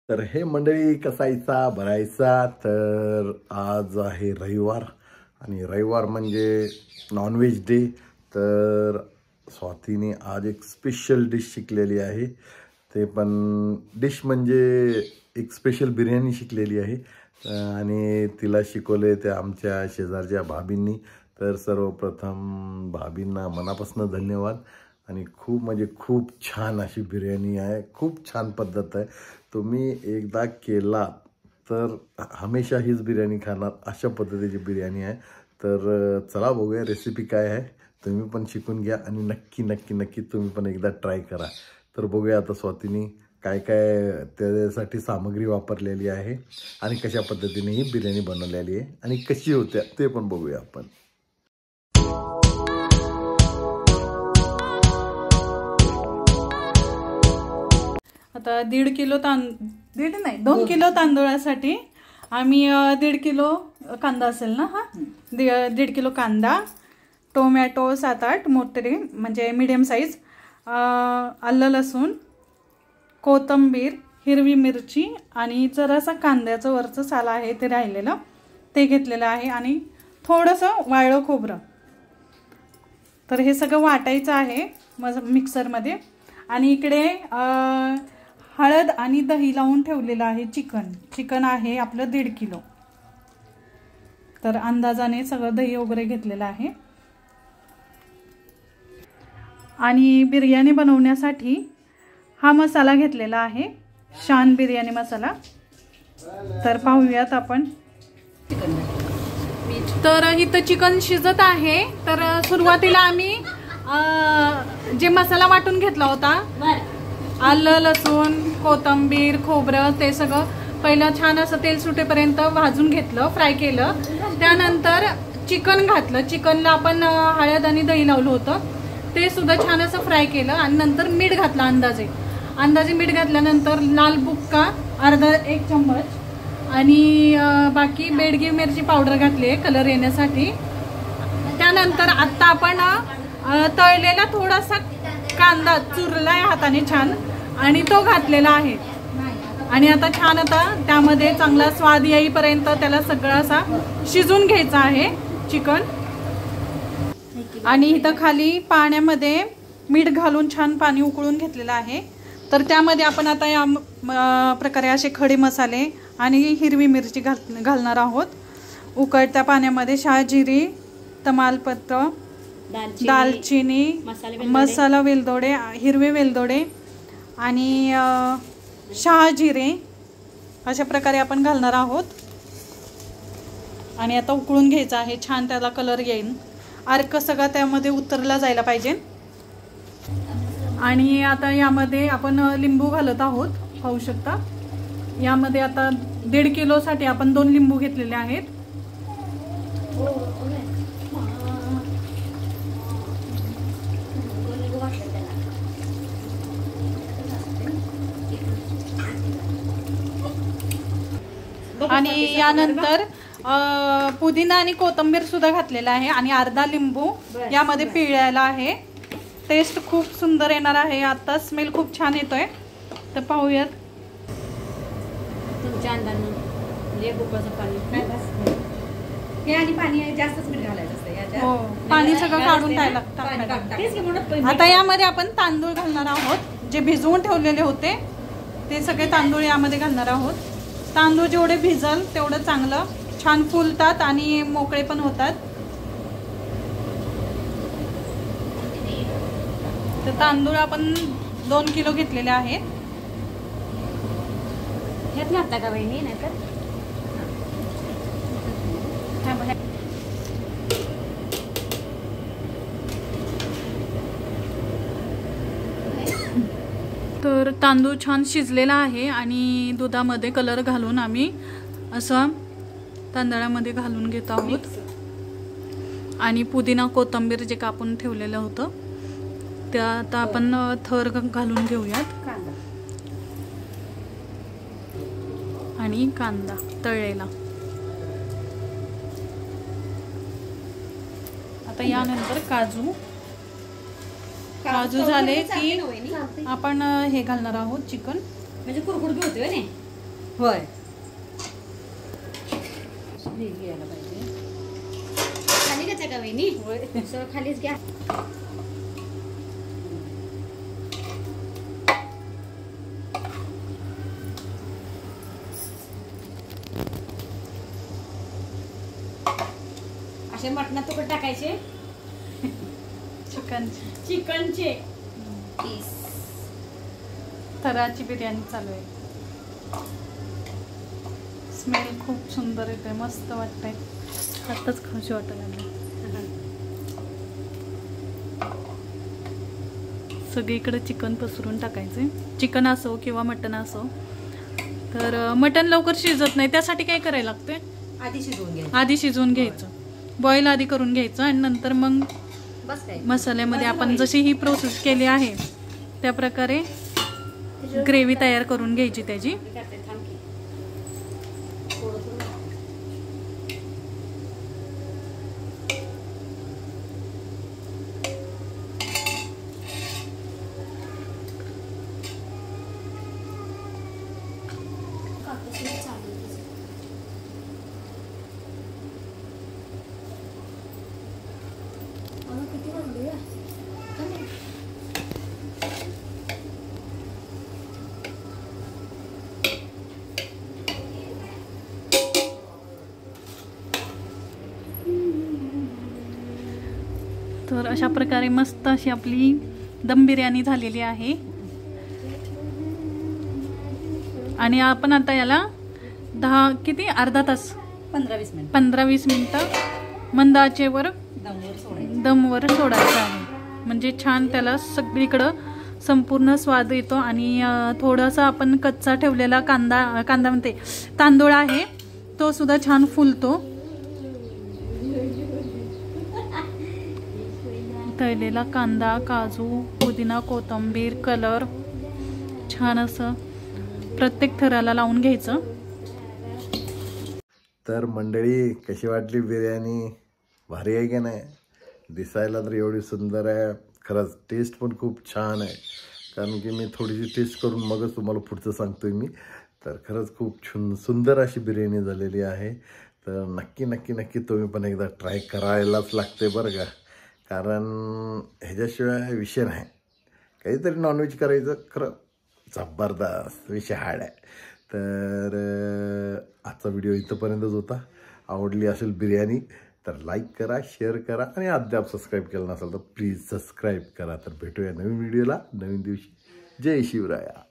तर हे मंडळी कसायचा भरायचा. तर आज आहे रविवार आणि रविवार म्हणजे नॉनव्हेज डे. तर स्वातीने आज एक स्पेशल डिश शिकलेली आहे. ते पण डिश म्हणजे एक स्पेशल बिर्याणी शिकलेली आहे आणि तिला शिकवले ते आमच्या शेजारच्या भाभींनी. तर सर्वप्रथम भाभींना मनापासून धन्यवाद. आणि खूप म्हणजे खूप छान अशी बिर्याणी आहे. खूप छान पद्धत आहे. तुम्ही एकदा केला तर हमेशा हीच बिर्याणी खाणार अशा पद्धतीची बिर्याणी आहे. तर चला बघूया रेसिपी काय आहे. तुम्ही पण शिकून घ्या आणि नक्की नक्की नक्की तुम्ही पण एकदा ट्राय करा. तर बघूया आता स्वातीने काय काय त्यासाठी सामग्री वापरलेली आहे आणि कशा पद्धतीने ही बिर्याणी बनवलेली आहे आणि कशी होत्या ते पण बघूया आपण. आता 2 किलो तांदूळासाठी आम्ही 1.5 किलो कांदा असेल ना, 1.5 किलो कांदा, टोमॅटो 7-8 मोठे म्हणजे मीडियम साईज, आलं लसूण, कोथिंबीर, हिरवी मिरची आणि जरासा कांद्याचं वरचं साल आहे ते राहिलेलं ते घेतलेलं आहे आणि थोडंसं वाळलं खोबरं. तर हे सगळं वाटायचं आहे मिक्सरमध्ये. आणि इकडे हळद आणि दही लावून ठेवलेलं आहे. चिकन आहे आपलं 1.5 किलो. तर अंदाजाने सगळं दही वगैरे घेतलेलं आहे. आणि बिर्याणी बनवण्यासाठी हा मसाला घेतलेला आहे, शान बिर्याणी मसाला. तर पाहूयात आपण. तर इथं चिकन शिजत आहे. तर सुरुवातीला आम्ही जे मसाला वाटून घेतला होता, आलं लसूण कोथिंबीर खोबरं ते सगळं पहिलं छान असं तेल सुटेपर्यंत भाजून घेतलं, फ्राय केलं. त्यानंतर चिकन घातलं. चिकनला आपण हळद आणि दही लावलं होतं ते सुद्धा छान असं फ्राय केलं. आणि नंतर मीठ घातलं अंदाजे मीठ घातल्यानंतर लाल बुक्का अर्धा 1 चम्मच आणि बाकी बेडगी मिरची पावडर घातली आहे कलर येण्यासाठी. त्यानंतर आत्ता आपण तळलेला थोडासा कांदा चुरलाय हाताने छान आणि तो घातलेला आहे. आणि आता छान आता त्यामध्ये चांगला स्वाद येईपर्यंत त्याला सगळं असा शिजून घ्यायचा आहे चिकन. आणि इथं खाली पाण्यामध्ये मीठ घालून छान पाणी उकळून घेतलेलं आहे. तर त्यामध्ये आपण आता या प्रकारे असे खडे मसाले आणि हिरवी मिरची घालणार आहोत. उकळत्या पाण्यामध्ये शहाजिरी, तमालपत्र, दालचिनी, मसाला वेलदोडे, हिरवे वेलदोडे आणि शहाजिरे अशा प्रकारे आपण घालणार आहोत. आणि आता उकळून घ्यायचं आहे छान, त्याला कलर येईल. अर्क सगळा त्यामध्ये उतरला जायला पाहिजे. आणि आता यामध्ये आपण लिंबू घालत आहोत, पाहू शकता. यामध्ये आता 1.5 किलोसाठी आपण 2 लिंबू घेतलेले आहेत. आणि यानंतर पुदिना आणि कोथिंबीर सुद्धा घातलेला आहे आणि अर्धा लिंबू यामध्ये पिळलेला आहे. टेस्ट खूप सुंदर येणार आहे. आता स्मेल खूप छान येतोय. तर पाहूयात. तुमच्या अंदाजाने पाणी जास्तच मीठ घालायचं असतं. हो, पाणी सगळं काढून टाकायचं. आता यामध्ये आपण तांदूळ घालणार आहोत. जे भिजवून ठेवलेले होते ते सगळे तांदूळ यामध्ये घालणार आहोत. तांदूळ जेवढे भिजल तेवढं चांगलं, छान फुलतात आणि मोकळे पण होतात. तर तांदूळ आपण 2 किलो घेतलेले आहेत. ह्यात घातला का बहिणी? नाही तर तर तांदूळ छान शिजलेला आहे आणि दुधामध्ये कलर घालून आम्ही असं तांदळामध्ये घालून घेत आहोत. आणि पुदिना कोथिंबीर जे कापून ठेवलेलं होतं त्या आता आपण थर घालून घेऊयात. आणि कांदा तळलेला. आता यानंतर काजू झाले की आपण हे घालणार आहोत चिकन. म्हणजे कुरकुरीत होते ना. होय घ्यायला पाहिजे. खाली घ्यायचं का वहिनी? होय सगळं खालीच घ्या. असे मटणात तुकडे टाकायचे. चिकनचे पीस. थराची बिर्याणी चालू आहे. स्मेल खूप सुंदर येते, मस्त वाटतंय. आताच खाऊशी वाटायला लागली. सगळीकडे चिकन पसरून टाकायचे. चिकन असो किंवा मटण असो. तर मटण लवकर शिजत नाही, त्यासाठी काय करायला लागते? आधी शिजवून घ्यायचं. बॉईल आधी करून घ्यायचं आणि नंतर मग मसाल्यामध्ये आपण जशी ही प्रोसेस केली आहे त्या प्रकारे ग्रेव्ही तयार करून घ्यायची त्याची. तर अशा प्रकारे मस्त अशी आपली दम बिर्याणी झालेली आहे. आणि आपण आता याला अर्धा तास 15-20 मिनिटं मंद आचेवर दमवर सोडायचं आहे. म्हणजे छान त्याला सगळीकडं संपूर्ण स्वाद येतो. आणि थोडासा आपण कच्चा ठेवलेला कांदा म्हणते तांदूळ आहे तो सुद्धा छान फुलतो. तळलेला कांदा, काजू, पुदिना, कोथिंबीर, कलर छान असं प्रत्येक थराला लावून घ्यायचं. तर मंडळी कशी वाटली बिर्याणी? भारी आहे की नाही? दिसायला तर एवढी सुंदर आहे. खरंच टेस्ट पण खूप छान आहे. कारण की मी थोडीशी टेस्ट करून मगच तुम्हाला पुढचं सांगतोय मी. तर खरंच खूप सुंदर अशी बिर्याणी झालेली आहे. तर नक्की तुम्ही पण एकदा ट्राय करायलाच लागते बरं का. कारण ह्याच्याशिवाय विषय नाही. काहीतरी नॉनव्हेज करायचं खरं जबरदस्त विषय हार्ड आहे. तर आजचा व्हिडिओ इथंपर्यंतच होता. आवडली असेल बिर्याणी तर लाईक करा, शेअर करा आणि अद्याप सबस्क्राईब केलं नसेल तर प्लीज सबस्क्राईब करा. तर भेटूया नवीन व्हिडिओला नवीन दिवशी. जय शिवराया.